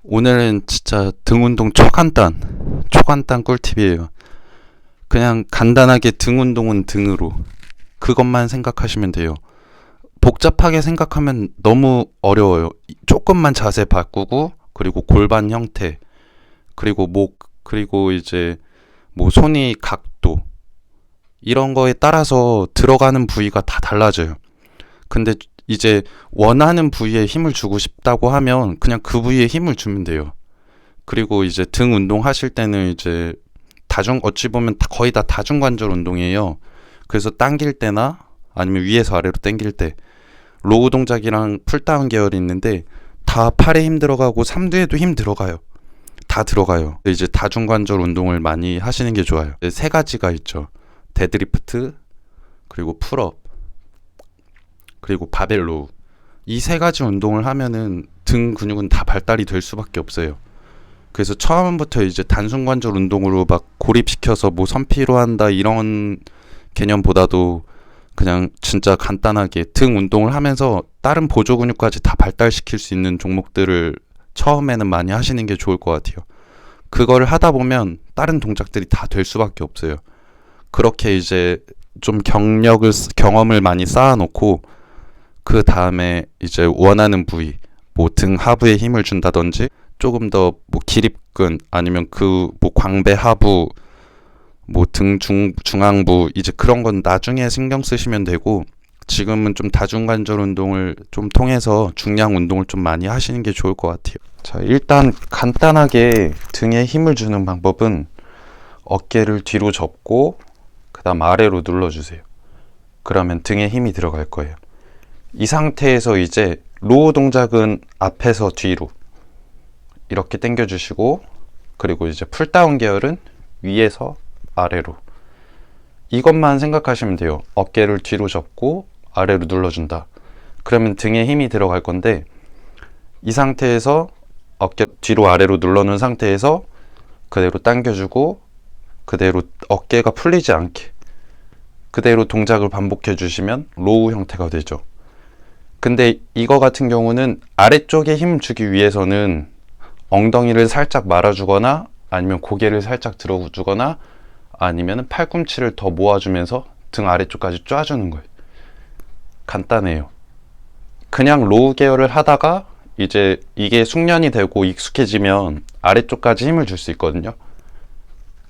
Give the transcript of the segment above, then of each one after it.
오늘은 진짜 등 운동 초간단 꿀팁이에요. 그냥 간단하게 등 운동은 등으로 그것만 생각하시면 돼요. 복잡하게 생각하면 너무 어려워요. 조금만 자세 바꾸고 그리고 골반 형태 그리고 목 그리고 이제 뭐 손이 각도 이런 거에 따라서 들어가는 부위가 다 달라져요. 근데 이제 원하는 부위에 힘을 주고 싶다고 하면 그냥 그 부위에 힘을 주면 돼요. 그리고 이제 등 운동 하실 때는 이제 어찌 보면 거의 다 다중관절 운동이에요. 그래서 당길 때나 아니면 위에서 아래로 당길 때 로우 동작이랑 풀다운 계열이 있는데 다 팔에 힘 들어가고 삼두에도 힘 들어가요. 다 들어가요. 이제 다중관절 운동을 많이 하시는 게 좋아요. 세 가지가 있죠. 데드리프트, 그리고 풀업, 그리고 바벨 로우. 이 세 가지 운동을 하면은 등 근육은 다 발달이 될 수밖에 없어요. 그래서 처음부터 이제 단순관절 운동으로 막 고립시켜서 뭐 선피로 한다 이런 개념보다도 그냥 진짜 간단하게 등 운동을 하면서 다른 보조 근육까지 다 발달시킬 수 있는 종목들을 처음에는 많이 하시는 게 좋을 것 같아요. 그거를 하다 보면 다른 동작들이 다 될 수밖에 없어요. 그렇게 이제 좀 경험을 많이 쌓아놓고 그 다음에 이제 원하는 부위, 뭐 등 하부에 힘을 준다든지 조금 더 뭐 기립근 아니면 그 뭐 광배 하부, 뭐 등 중앙부 이제 그런 건 나중에 신경 쓰시면 되고 지금은 좀 다중관절 운동을 좀 통해서 중량 운동을 좀 많이 하시는 게 좋을 것 같아요. 자, 일단 간단하게 등에 힘을 주는 방법은 어깨를 뒤로 접고 그 다음 아래로 눌러주세요. 그러면 등에 힘이 들어갈 거예요. 이 상태에서 이제 로우 동작은 앞에서 뒤로 이렇게 당겨주시고 그리고 이제 풀다운 계열은 위에서 아래로 이것만 생각하시면 돼요. 어깨를 뒤로 접고 아래로 눌러준다. 그러면 등에 힘이 들어갈 건데 이 상태에서 어깨 뒤로 아래로 눌러놓은 상태에서 그대로 당겨주고 그대로 어깨가 풀리지 않게 그대로 동작을 반복해 주시면 로우 형태가 되죠. 근데 이거 같은 경우는 아래쪽에 힘 주기 위해서는 엉덩이를 살짝 말아주거나 아니면 고개를 살짝 들어주거나 아니면 팔꿈치를 더 모아주면서 등 아래쪽까지 쫙주는 거예요. 간단해요. 그냥 로우 계열을 하다가 이제 이게 숙련이 되고 익숙해지면 아래쪽까지 힘을 줄 수 있거든요.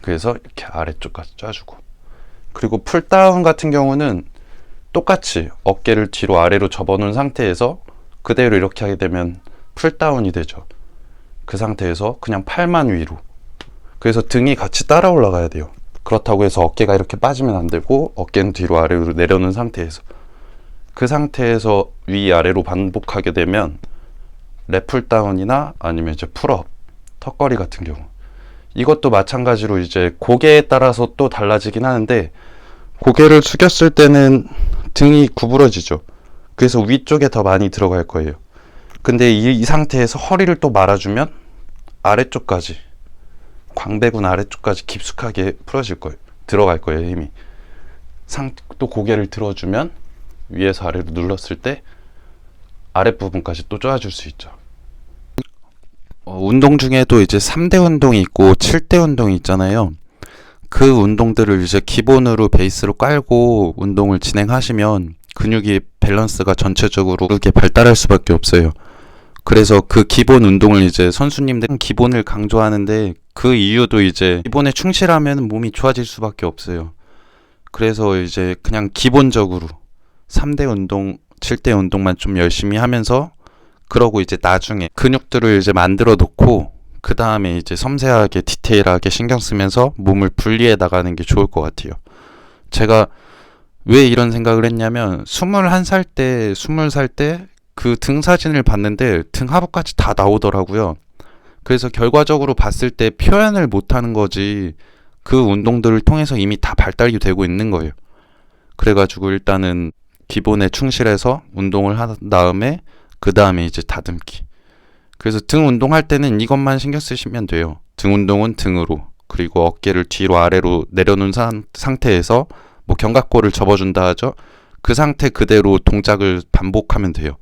그래서 이렇게 아래쪽까지 쫙주고 그리고 풀다운 같은 경우는 똑같이 어깨를 뒤로 아래로 접어놓은 상태에서 그대로 이렇게 하게 되면 풀다운이 되죠. 그 상태에서 그냥 팔만 위로 그래서 등이 같이 따라 올라가야 돼요. 그렇다고 해서 어깨가 이렇게 빠지면 안 되고 어깨는 뒤로 아래로 내려놓은 상태에서 그 상태에서 위아래로 반복하게 되면 랩풀다운이나 아니면 이제 풀업, 턱걸이 같은 경우 이것도 마찬가지로 이제 고개에 따라서 또 달라지긴 하는데 고개를 숙였을 때는 등이 구부러지죠. 그래서 위쪽에 더 많이 들어갈 거예요. 근데 이 상태에서 허리를 또 말아주면 아래쪽까지 광배근 아래쪽까지 깊숙하게 풀어질 거예요. 들어갈 거예요, 힘이. 또 고개를 들어주면 위에서 아래로 눌렀을 때 아랫부분까지 또 쪼아줄 수 있죠. 운동 중에도 이제 3대 운동이 있고 7대 운동이 있잖아요. 그 운동들을 이제 기본으로 베이스로 깔고 운동을 진행하시면 근육이 밸런스가 전체적으로 그렇게 발달할 수밖에 없어요. 그래서 그 기본 운동을 이제 선수님들은 기본을 강조하는데 그 이유도 이제 기본에 충실하면 몸이 좋아질 수밖에 없어요. 그래서 이제 그냥 기본적으로 3대 운동, 7대 운동만 좀 열심히 하면서 그러고 이제 나중에 근육들을 이제 만들어 놓고 그 다음에 이제 섬세하게 디테일하게 신경 쓰면서 몸을 분리해 나가는 게 좋을 것 같아요. 제가 왜 이런 생각을 했냐면 21살 때, 20살 때 그 등 사진을 봤는데 등 하부까지 다 나오더라고요. 그래서 결과적으로 봤을 때 표현을 못하는 거지 그 운동들을 통해서 이미 다 발달이 되고 있는 거예요. 그래가지고 일단은 기본에 충실해서 운동을 한 다음에 그 다음에 이제 다듬기. 그래서 등 운동할 때는 이것만 신경 쓰시면 돼요. 등 운동은 등으로 그리고 어깨를 뒤로 아래로 내려놓은 상태에서 뭐 견갑골을 접어준다 하죠. 그 상태 그대로 동작을 반복하면 돼요.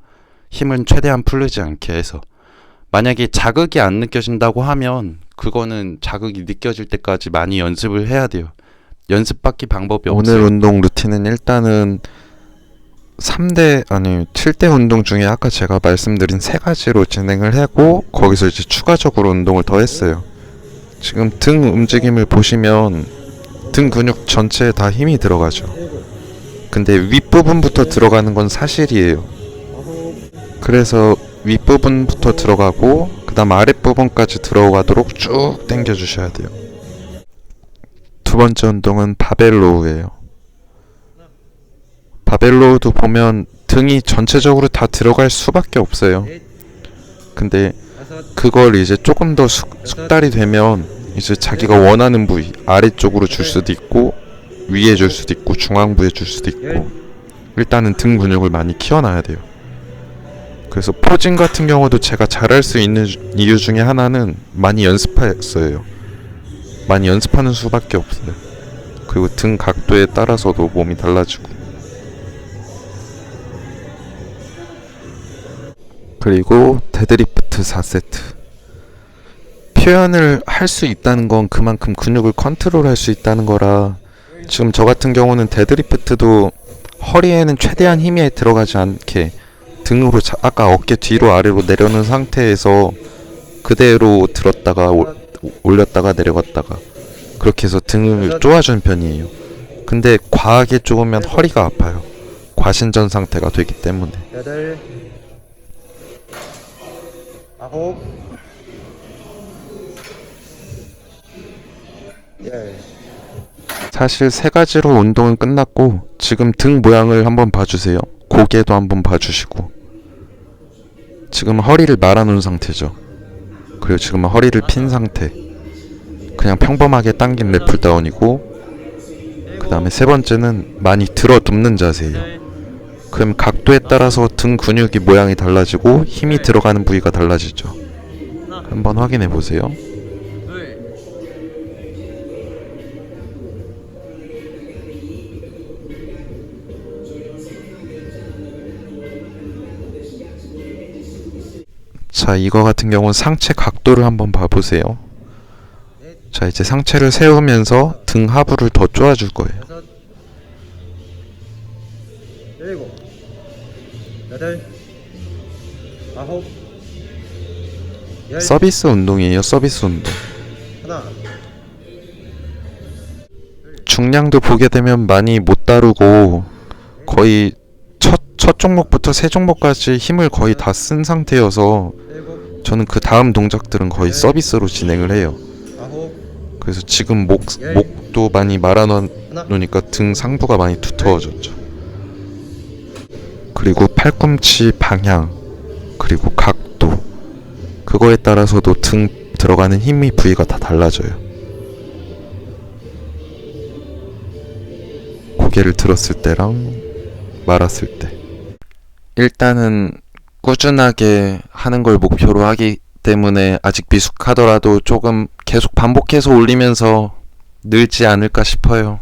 힘은 최대한 풀리지 않게 해서 만약에 자극이 안 느껴진다고 하면 그거는 자극이 느껴질 때까지 많이 연습을 해야 돼요. 연습밖에 방법이 없어요. 오늘 운동 루틴은 일단은 7대 운동 중에 아까 제가 말씀드린 3가지로 진행을 하고 거기서 이제 추가적으로 운동을 더 했어요. 지금 등 움직임을 보시면 등 근육 전체에 다 힘이 들어가죠. 근데 윗부분부터 들어가는 건 사실이에요. 그래서 윗부분부터 들어가고 그 다음 아랫부분까지 들어가도록 쭉 당겨 주셔야 돼요. 두 번째 운동은 바벨 로우예요. 바벨 로우도 보면 등이 전체적으로 다 들어갈 수밖에 없어요. 근데 그걸 이제 조금 더 숙달이 되면 이제 자기가 원하는 부위 아래쪽으로 줄 수도 있고 위에 줄 수도 있고 중앙부에 줄 수도 있고 일단은 등 근육을 많이 키워놔야 돼요. 그래서 포징 같은 경우도 제가 잘할 수 있는 이유 중에 하나는 많이 연습했어요. 많이 연습하는 수밖에 없어요. 그리고 등 각도에 따라서도 몸이 달라지고. 그리고 데드리프트 4세트. 표현을 할 수 있다는 건 그만큼 근육을 컨트롤할 수 있다는 거라 지금 저 같은 경우는 데드리프트도 허리에는 최대한 힘이 들어가지 않게 등으로 아까 어깨 뒤로 아래로 내려놓은 상태에서 그대로 들었다가 올렸다가 내려갔다가 그렇게 해서 등을 쪼아주는 편이에요. 근데 과하게 쪼으면 허리가 아파요. 과신전 상태가 되기 때문에. 8, 9, 10. 사실 3가지로 운동은 끝났고 지금 등 모양을 한번 봐주세요. 고개도 한번 봐주시고 지금 허리를 말아놓은 상태죠. 그리고 지금은 허리를 핀 상태. 그냥 평범하게 당긴 랩풀다운이고 그 다음에 3번째는 많이 들어눕는 자세예요. 그럼 각도에 따라서 등 근육이 모양이 달라지고 힘이 들어가는 부위가 달라지죠. 한번 확인해 보세요. 자, 이거 같은 경우는 상체 각도를 한번 봐보세요. 자, 이제 상체를 세우면서 등 하부를 더 쪼아줄 거예요. 7, 8, 9, 10. 서비스 운동이에요. 서비스 운동. 하나, 중량도 보게 되면 많이 못 다루고 거의 첫 종목부터 세 종목까지 힘을 거의 다 쓴 상태여서 7, 저는 그 다음 동작들은 거의 서비스로 진행을 해요. 9, 그래서 지금 목도 많이 말아놓으니까 등 상부가 많이 두터워졌죠. 그리고 팔꿈치 방향, 그리고 각도, 그거에 따라서도 등 들어가는 힘이 부위가 다 달라져요. 고개를 들었을 때랑 말았을 때. 일단은 꾸준하게 하는 걸 목표로 하기 때문에 아직 미숙하더라도 조금 계속 반복해서 올리면서 늘지 않을까 싶어요.